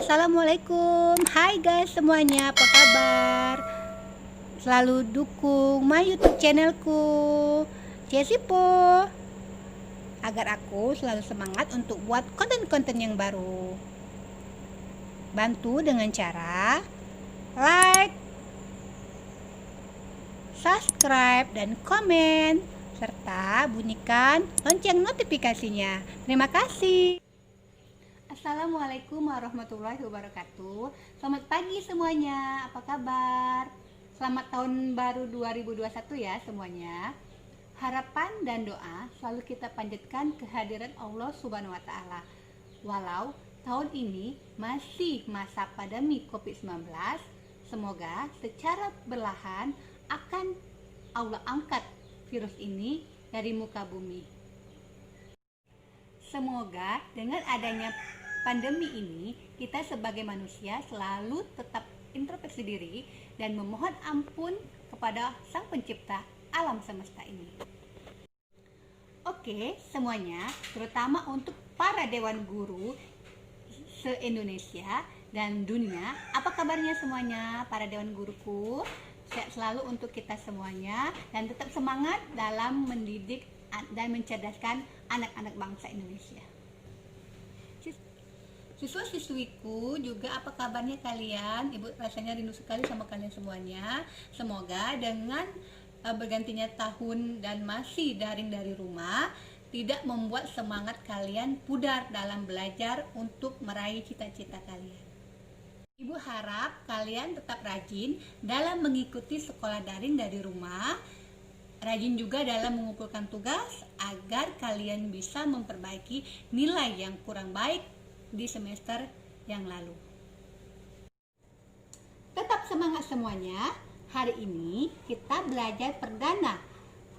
Assalamualaikum. Hai guys semuanya, apa kabar? Selalu dukung my YouTube channelku Cesipo agar aku selalu semangat untuk buat konten-konten yang baru. Bantu dengan cara like, subscribe, dan komen, serta bunyikan lonceng notifikasinya. Terima kasih. Assalamualaikum warahmatullahi wabarakatuh. Selamat pagi semuanya, apa kabar? Selamat tahun baru 2021 ya semuanya. Harapan dan doa selalu kita panjatkan kehadiran Allah Subhanahu wa Ta'ala. Walau tahun ini masih masa pandemi COVID-19, semoga secara perlahan akan Allah angkat virus ini dari muka bumi. Semoga dengan adanya pandemi ini, kita sebagai manusia selalu tetap introspeksi diri dan memohon ampun kepada Sang Pencipta alam semesta ini. Oke, semuanya, terutama untuk para dewan guru se-Indonesia dan dunia, apa kabarnya semuanya para dewan guruku? Sehat selalu untuk kita semuanya dan tetap semangat dalam mendidik dan mencerdaskan anak-anak bangsa Indonesia. Siswa-siswiku juga, apa kabarnya kalian? Ibu rasanya rindu sekali sama kalian semuanya. Semoga dengan bergantinya tahun dan masih daring dari rumah tidak membuat semangat kalian pudar dalam belajar untuk meraih cita-cita kalian. Ibu harap kalian tetap rajin dalam mengikuti sekolah daring dari rumah, rajin juga dalam mengumpulkan tugas agar kalian bisa memperbaiki nilai yang kurang baik di semester yang lalu. Tetap semangat semuanya. Hari ini kita belajar perdana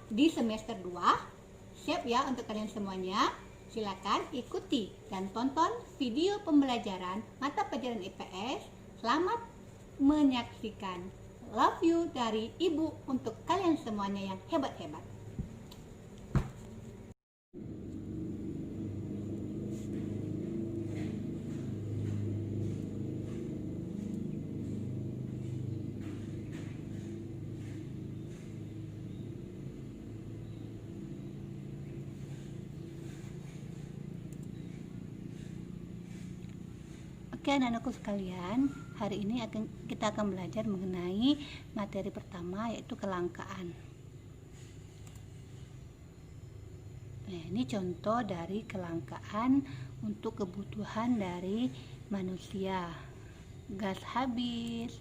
di semester 2. Siap ya untuk kalian semuanya? Silakan ikuti dan tonton video pembelajaran mata pelajaran IPS. Selamat menyaksikan. Love you dari Ibu untuk kalian semuanya yang hebat-hebat. Oke anak-anakku sekalian, hari ini kita akan belajar mengenai materi pertama, yaitu kelangkaan. Nah, ini contoh dari kelangkaan untuk kebutuhan dari manusia. Gas habis,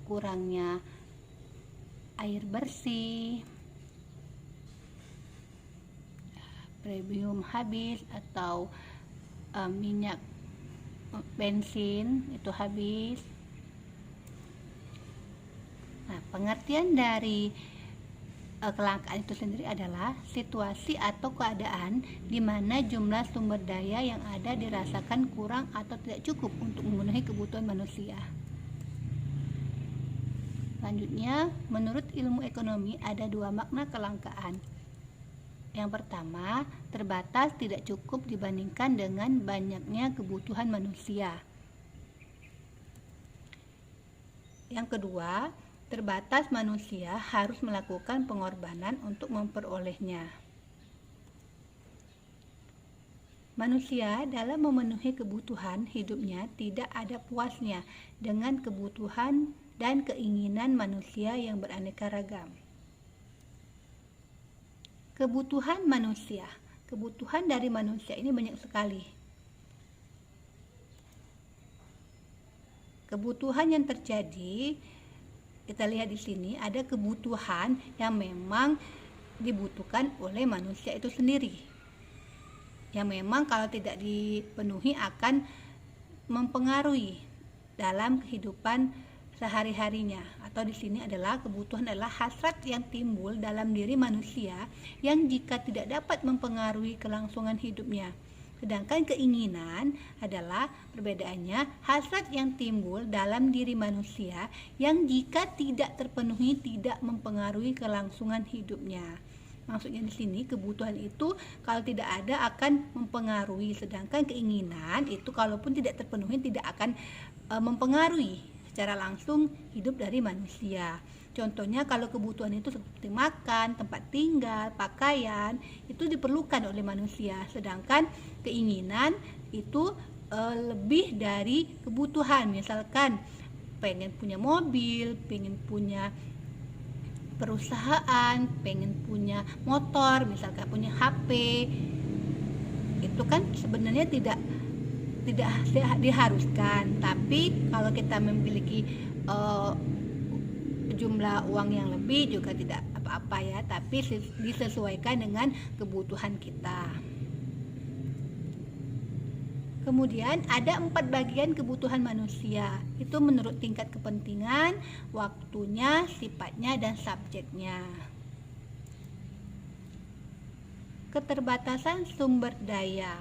kurangnya air bersih, premium habis, atau minyak bensin itu habis. Nah, pengertian dari kelangkaan itu sendiri adalah situasi atau keadaan di mana jumlah sumber daya yang ada dirasakan kurang atau tidak cukup untuk memenuhi kebutuhan manusia. Selanjutnya, menurut ilmu ekonomi ada dua makna kelangkaan. Yang pertama, terbatas tidak cukup dibandingkan dengan banyaknya kebutuhan manusia. Yang kedua, terbatas manusia harus melakukan pengorbanan untuk memperolehnya. Manusia dalam memenuhi kebutuhan hidupnya tidak ada puasnya dengan kebutuhan dan keinginan manusia yang beraneka ragam. Kebutuhan manusia, kebutuhan dari manusia ini banyak sekali. Kebutuhan yang terjadi, kita lihat di sini ada kebutuhan yang memang dibutuhkan oleh manusia itu sendiri, yang memang kalau tidak dipenuhi akan mempengaruhi dalam kehidupan sehari-harinya. Atau di sini adalah kebutuhan adalah hasrat yang timbul dalam diri manusia yang jika tidak dapat mempengaruhi kelangsungan hidupnya. Sedangkan keinginan adalah perbedaannya hasrat yang timbul dalam diri manusia yang jika tidak terpenuhi tidak mempengaruhi kelangsungan hidupnya. Maksudnya di sini kebutuhan itu kalau tidak ada akan mempengaruhi, sedangkan keinginan itu kalaupun tidak terpenuhi tidak akan mempengaruhi secara langsung hidup dari manusia. Contohnya kalau kebutuhan itu seperti makan, tempat tinggal, pakaian itu diperlukan oleh manusia, sedangkan keinginan itu lebih dari kebutuhan. Misalkan pengen punya mobil, pengen punya perusahaan, pengen punya motor, misalkan punya HP, itu kan sebenarnya tidak diharuskan. Tapi kalau kita memiliki jumlah uang yang lebih juga tidak apa-apa ya, tapi disesuaikan dengan kebutuhan kita. Kemudian ada 4 bagian kebutuhan manusia, itu menurut tingkat kepentingan, waktunya, sifatnya, dan subjeknya. Keterbatasan sumber daya.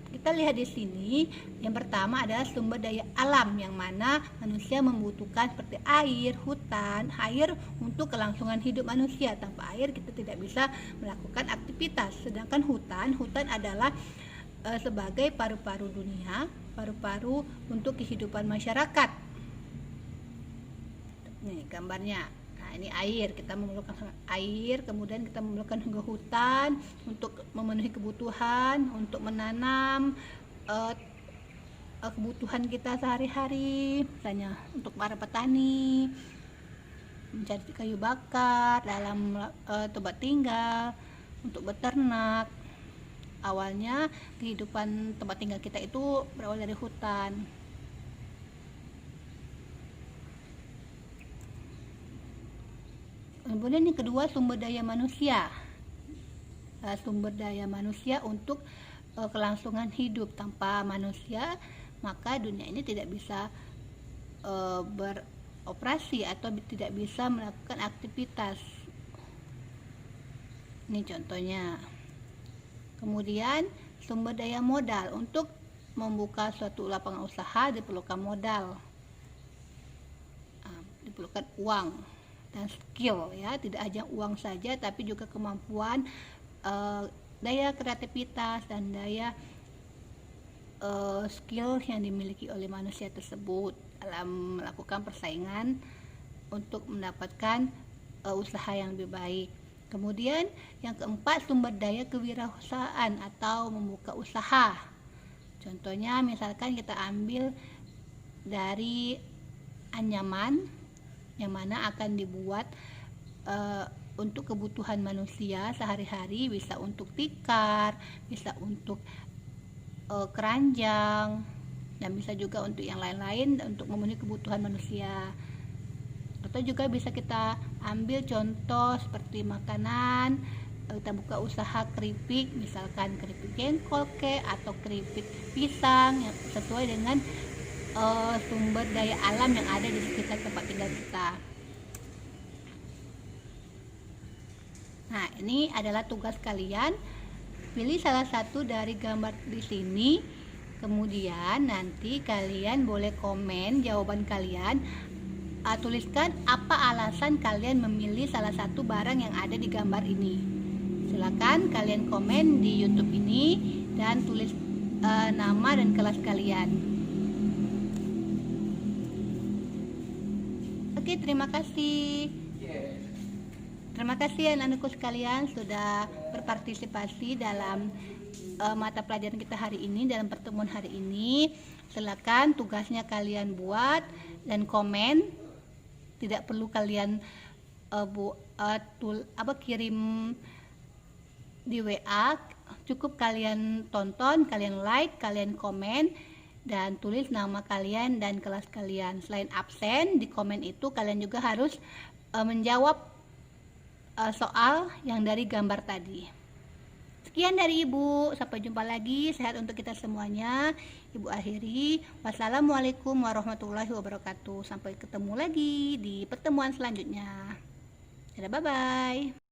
Kita lihat di sini, yang pertama adalah sumber daya alam, yang mana manusia membutuhkan seperti air, hutan, air untuk kelangsungan hidup manusia. Tanpa air kita tidak bisa melakukan aktivitas. Sedangkan hutan adalah sebagai paru-paru dunia, paru-paru untuk kehidupan masyarakat. Nih gambarnya. Nah, ini air, kita memerlukan air, kemudian kita memerlukan juga hutan untuk memenuhi kebutuhan, untuk menanam kebutuhan kita sehari-hari, misalnya untuk para petani mencari kayu bakar dalam tempat tinggal, untuk beternak. Awalnya kehidupan tempat tinggal kita itu berawal dari hutan. Kemudian yang kedua, sumber daya manusia. Sumber daya manusia untuk kelangsungan hidup. Tanpa manusia maka dunia ini tidak bisa beroperasi atau tidak bisa melakukan aktivitas. Ini contohnya. Kemudian sumber daya modal, untuk membuka suatu lapangan usaha diperlukan modal, diperlukan uang dan skill ya, tidak hanya uang saja tapi juga kemampuan, daya kreativitas dan daya skill yang dimiliki oleh manusia tersebut dalam melakukan persaingan untuk mendapatkan usaha yang lebih baik. Kemudian yang keempat, sumber daya kewirausahaan atau membuka usaha. Contohnya misalkan kita ambil dari anyaman yang mana akan dibuat untuk kebutuhan manusia sehari-hari, bisa untuk tikar, bisa untuk keranjang, dan bisa juga untuk yang lain-lain untuk memenuhi kebutuhan manusia. Atau juga bisa kita ambil contoh seperti makanan, kita buka usaha keripik, misalkan keripik jengkol atau keripik pisang, yang sesuai dengan sumber daya alam yang ada di sekitar tempat tinggal kita. Nah, ini adalah tugas kalian. Pilih salah satu dari gambar di sini. Kemudian nanti kalian boleh komen jawaban kalian. Tuliskan apa alasan kalian memilih salah satu barang yang ada di gambar ini. Silakan kalian komen di YouTube ini dan tulis nama dan kelas kalian. Oke, terima kasih. Terima kasih anak-anakku sekalian sudah berpartisipasi dalam mata pelajaran kita hari ini, dalam pertemuan hari ini. Silakan tugasnya kalian buat dan komen. Tidak perlu kalian kirim di WA, cukup kalian tonton, kalian like, kalian komen, dan tulis nama kalian dan kelas kalian. Selain absen, di komen itu kalian juga harus menjawab soal yang dari gambar tadi. Sekian dari Ibu, sampai jumpa lagi. Sehat untuk kita semuanya. Ibu akhiri. Wassalamualaikum warahmatullahi wabarakatuh. Sampai ketemu lagi di pertemuan selanjutnya. Dadah, bye-bye.